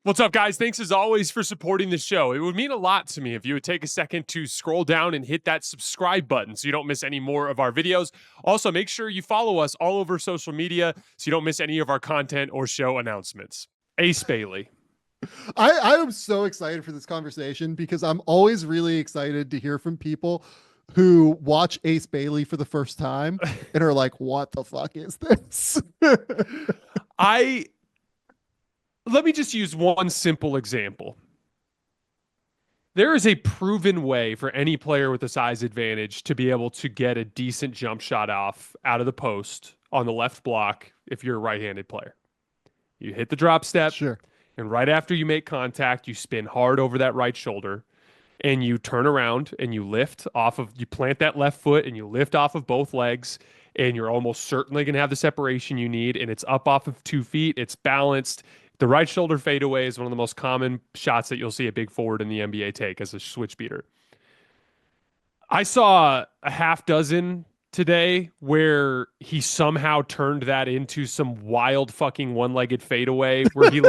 What's up, guys? Thanks as always for supporting the show. It would mean a lot to me if you would take a second to scroll down and hit that subscribe button so you don't miss any more of our videos. Also, make sure you follow us all over social media so you don't miss any of our content or show announcements. Ace Bailey. I am so excited for this conversation because I'm always really excited to hear from people who watch Ace Bailey for the first time and are like, what the fuck is this? Let me just use one simple example. There is a proven way for any player with a size advantage to be able to get a decent jump shot off out of the post on the left block if you're a right-handed player. You hit the drop step, Sure. and right after you make contact, you spin hard over that right shoulder, and you turn around and you plant that left foot and you lift off of both legs, and you're almost certainly going to have the separation you need, and it's up off of 2 feet. It's balanced. The right shoulder fadeaway is one of the most common shots that you'll see a big forward in the NBA take as a switch beater. I saw a half dozen today where he somehow turned that into some wild fucking one-legged fadeaway where he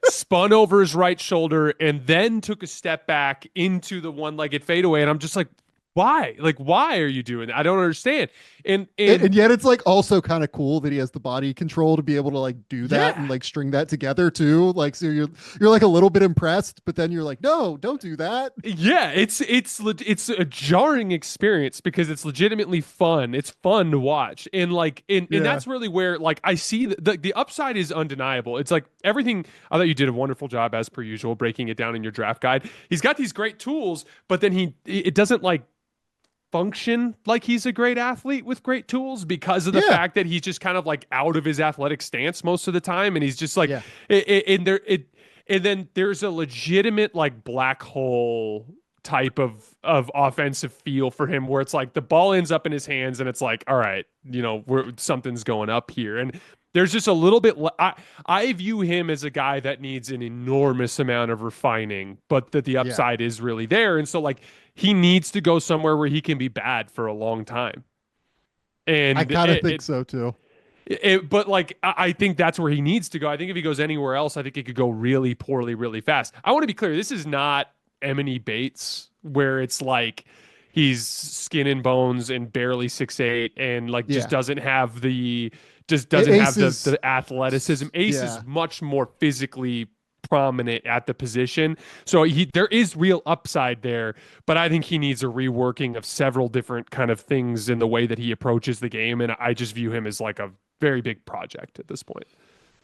spun over his right shoulder and then took a step back into the one-legged fadeaway. And I'm just like, why? Why are you doing that? I don't understand. And yet it's also kind of cool that he has the body control to be able to do that and string that together too. So you're a little bit impressed, but then you're like, no, don't do that. Yeah, it's a jarring experience because it's legitimately fun. It's fun to watch. And that's really where I see the upside is undeniable. It's everything. I thought you did a wonderful job as per usual breaking it down in your draft guide. He's got these great tools, but then it doesn't function like he's a great athlete with great tools because of the fact that he's just kind of out of his athletic stance most of the time, and he's just and then there's a legitimate black hole type of offensive feel for him where it's the ball ends up in his hands and it's all right, something's going up here, and there's just a little bit. I view him as a guy that needs an enormous amount of refining, but that the upside is really there. And so he needs to go somewhere where he can be bad for a long time. And I kind of think so too. But I think that's where he needs to go. I think if he goes anywhere else, I think he could go really poorly, really fast. I want to be clear. This is not Emily Bates where it's he's skin and bones and barely 6'8" and just doesn't have the athleticism. Ace is much more physically prominent at the position. So there is real upside there, but I think he needs a reworking of several different kind of things in the way that he approaches the game. And I just view him as a very big project at this point.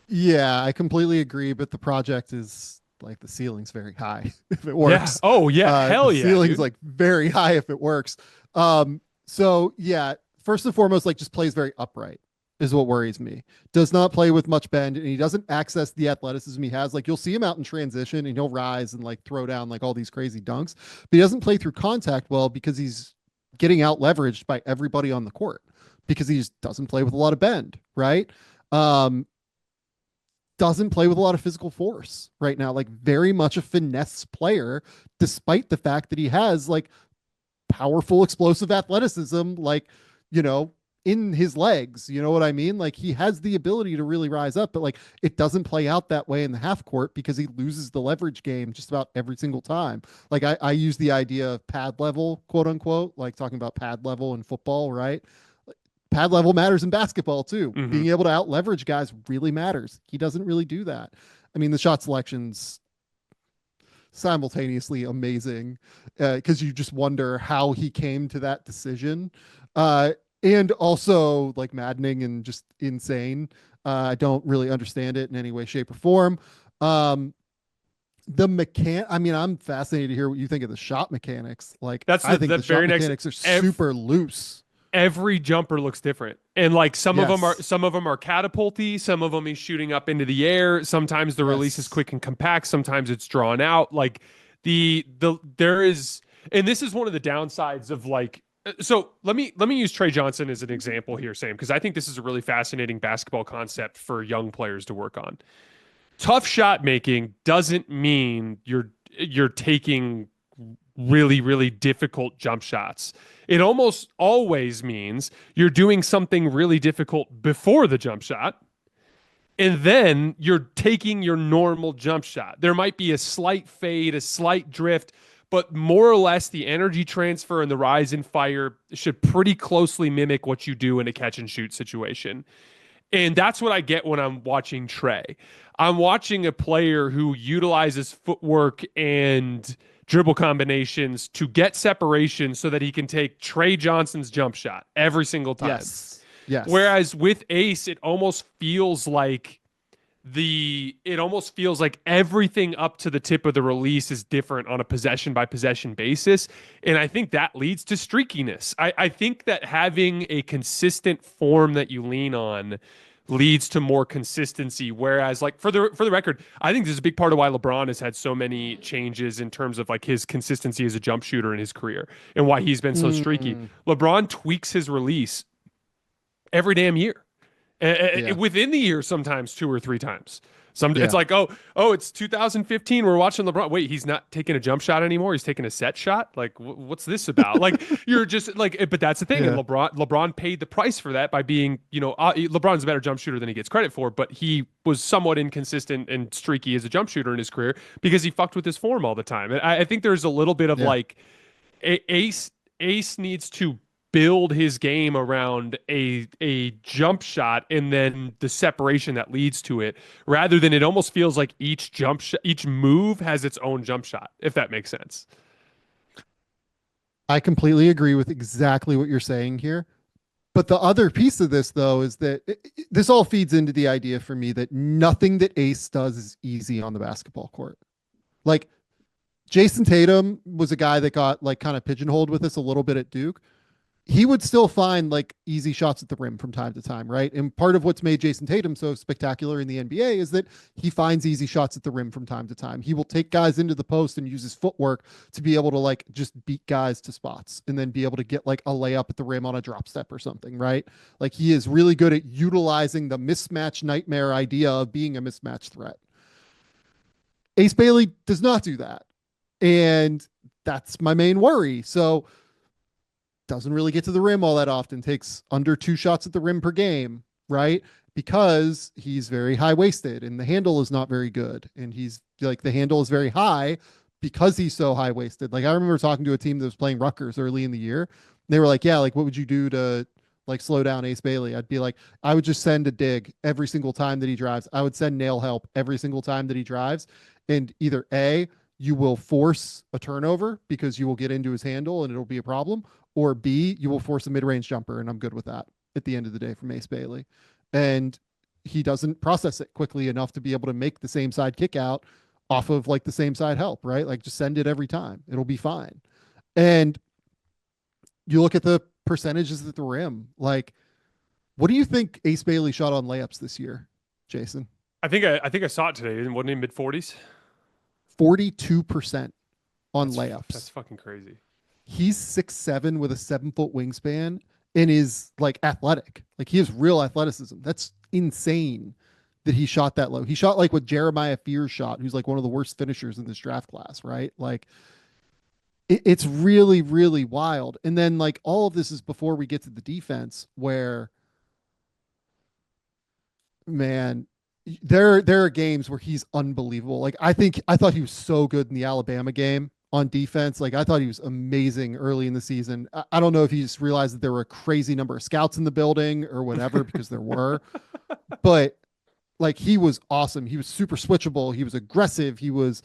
Yeah, I completely agree. But the project is the ceiling's very high if it works. Yeah. Oh yeah. Hell yeah. The ceiling's very high if it works. So yeah, first and foremost, just plays very upright is what worries me. Does not play with much bend, and he doesn't access the athleticism he has. You'll see him out in transition and he'll rise and throw down all these crazy dunks, but he doesn't play through contact well because he's getting out leveraged by everybody on the court because he just doesn't play with a lot of bend, right? Doesn't play with a lot of physical force right now, very much a finesse player, despite the fact that he has powerful, explosive athleticism, in his legs, you know what I mean? He has the ability to really rise up, but it doesn't play out that way in the half court because he loses the leverage game just about every single time. I use the idea of pad level, quote unquote, talking about pad level in football, right? Pad level matters in basketball too. Mm-hmm. Being able to out leverage guys really matters. He doesn't really do that. I mean, the shot selection's simultaneously amazing because you just wonder how he came to that decision. And also maddening and just insane. I don't really understand it in any way, shape, or form. I'm fascinated to hear what you think of the shot mechanics. I think the shot mechanics are super loose. Every jumper looks different, and some of them are catapulty, some of them he's shooting up into the air. Sometimes the release is quick and compact. Sometimes it's drawn out. There is, and this is one of the downsides of So let me use Trey Johnson as an example here, Sam, because I think this is a really fascinating basketball concept for young players to work on. Tough shot making doesn't mean you're taking really, really difficult jump shots. It almost always means you're doing something really difficult before the jump shot, And then you're taking your normal jump shot. There might be a slight fade, a slight drift, but more or less the energy transfer and the rise in fire should pretty closely mimic what you do in a catch and shoot situation. And that's what I get when I'm watching Trey. I'm watching a player who utilizes footwork and dribble combinations to get separation so that he can take Trey Johnson's jump shot every single time. Yes. Yes. Whereas with Ace, it almost feels like everything up to the tip of the release is different on a possession by possession basis. And I think that leads to streakiness. I think that having a consistent form that you lean on leads to more consistency. Whereas, like for the record, I think this is a big part of why LeBron has had so many changes in terms of like his consistency as a jump shooter in his career and why he's been so streaky. Mm, LeBron tweaks his release every damn year. yeah. Within the year, sometimes two or three times. It's Yeah. like, oh, it's 2015. We're watching LeBron. Wait, he's not taking a jump shot anymore. He's taking a set shot. Like, what's this about? Like, you're just like, but that's the thing. And Yeah. LeBron paid the price for that by being, LeBron's a better jump shooter than he gets credit for, but he was somewhat inconsistent and streaky as a jump shooter in his career because he fucked with his form all the time. And I think there's a little bit of Yeah. like, Ace needs to build his game around a jump shot and then the separation that leads to it, rather than it almost feels like each move has its own jump shot, if that makes sense. I completely agree with exactly what you're saying here. But the other piece of this, though, is that this all feeds into the idea for me that nothing that Ace does is easy on the basketball court. Like Jason Tatum was a guy that got like kind of pigeonholed with this a little bit at Duke. He would still find like easy shots at the rim from time to time, right? And part of what's made Jason Tatum so spectacular in the NBA is that he finds easy shots at the rim from time to time. He will take guys into the post and use his footwork to be able to like just beat guys to spots and then be able to get like a layup at the rim on a drop step or something, right? Like he is really good at utilizing the mismatch nightmare idea of being a mismatch threat. Ace Bailey does not do that. And that's my main worry. So doesn't really get to the rim all that often, takes under 2 shots at the rim per game, right? Because he's very high waisted and the handle is not very good. And he's like, the handle is very high because he's so high waisted. Like, I remember talking to a team that was playing Rutgers early in the year. They were like, yeah, like, what would you do to like slow down Ace Bailey? I'd be like, I would just send a dig every single time that he drives. I would send nail help every single time that he drives. And either A, you will force a turnover because you will get into his handle and it'll be a problem, or B, you will force a mid-range jumper, and I'm good with that at the end of the day from Ace Bailey. And he doesn't process it quickly enough to be able to make the same side kick out off of like the same side help, right? Like just send it every time. It'll be fine. And you look at the percentages at the rim. Like, what do you think Ace Bailey shot on layups this year, Jason? I think I saw it today. Wasn't he mid 40s? 42% on That's layups. fucking crazy. He's 6'7" with a 7 foot wingspan and is like athletic. Like he has real athleticism. That's insane that he shot that low. He shot like what Jeremiah Fears shot, who's like one of the worst finishers in this draft class, right? Like it's really, really wild. And then like all of this is before we get to the defense where, man, there are games where he's unbelievable. Like I thought he was so good in the Alabama game on defense. Like I thought he was amazing early in the season. I don't know if he just realized that there were a crazy number of scouts in the building or whatever, because there were, but like he was awesome. He was super switchable. He was aggressive. He was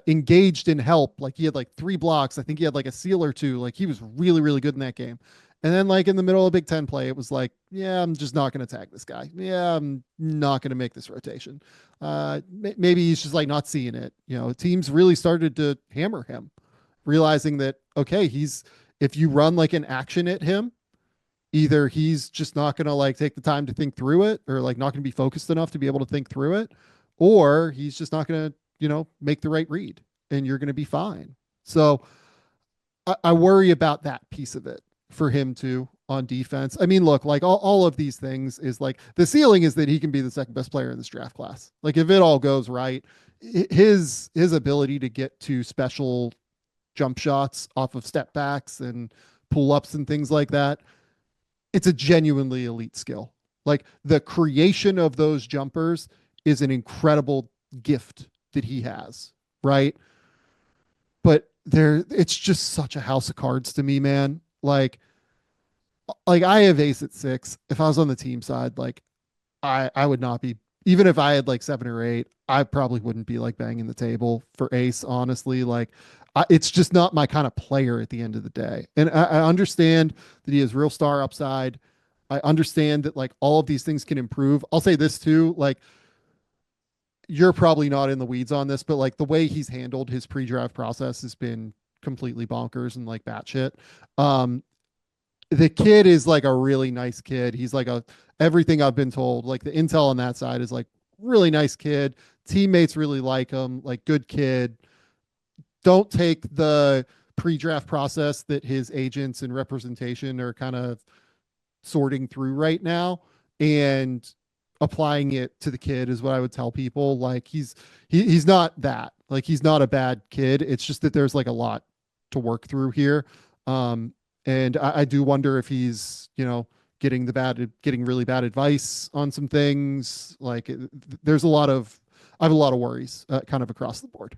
engaged in help. Like he had like 3 blocks. I think he had like a seal or two. Like he was really, really good in that game. And then like in the middle of Big Ten play, it was like, yeah, I'm just not going to tag this guy. Yeah, I'm not going to make this rotation. Maybe he's just like not seeing it. You know, teams really started to hammer him, realizing that, okay, if you run like an action at him, either he's just not going to like take the time to think through it, or like not going to be focused enough to be able to think through it, or he's just not going to, make the right read and you're going to be fine. So I worry about that piece of it for him too on defense. I mean, look, like all of these things is like the ceiling is that he can be the second best player in this draft class. Like if it all goes right, his ability to get to special jump shots off of step backs and pull ups and things like that, it's a genuinely elite skill. Like the creation of those jumpers is an incredible gift that he has, right? But there, it's just such a house of cards to me, man. Like I have ace at 6. If I was on the team side, like I would not be, even if I had like 7 or 8, I probably wouldn't be like banging the table for ace, honestly. Like it's just not my kind of player at the end of the day. And I understand that he has real star upside. I understand that like all of these things can improve. I'll say this too, like you're probably not in the weeds on this, but like the way he's handled his pre-draft process has been completely bonkers and like batshit. Um, the kid is like a really nice kid. He's like a everything I've been told. Like the intel on that side is like really nice kid. Teammates really like him. Like good kid. Don't take the pre-draft process that his agents and representation are kind of sorting through right now and applying it to the kid is what I would tell people. Like he's not that. Like he's not a bad kid. It's just that there's like a lot to work through here. Um, and I do wonder if he's, getting really bad advice on some things. Like there's a lot of I have a lot of worries kind of across the board.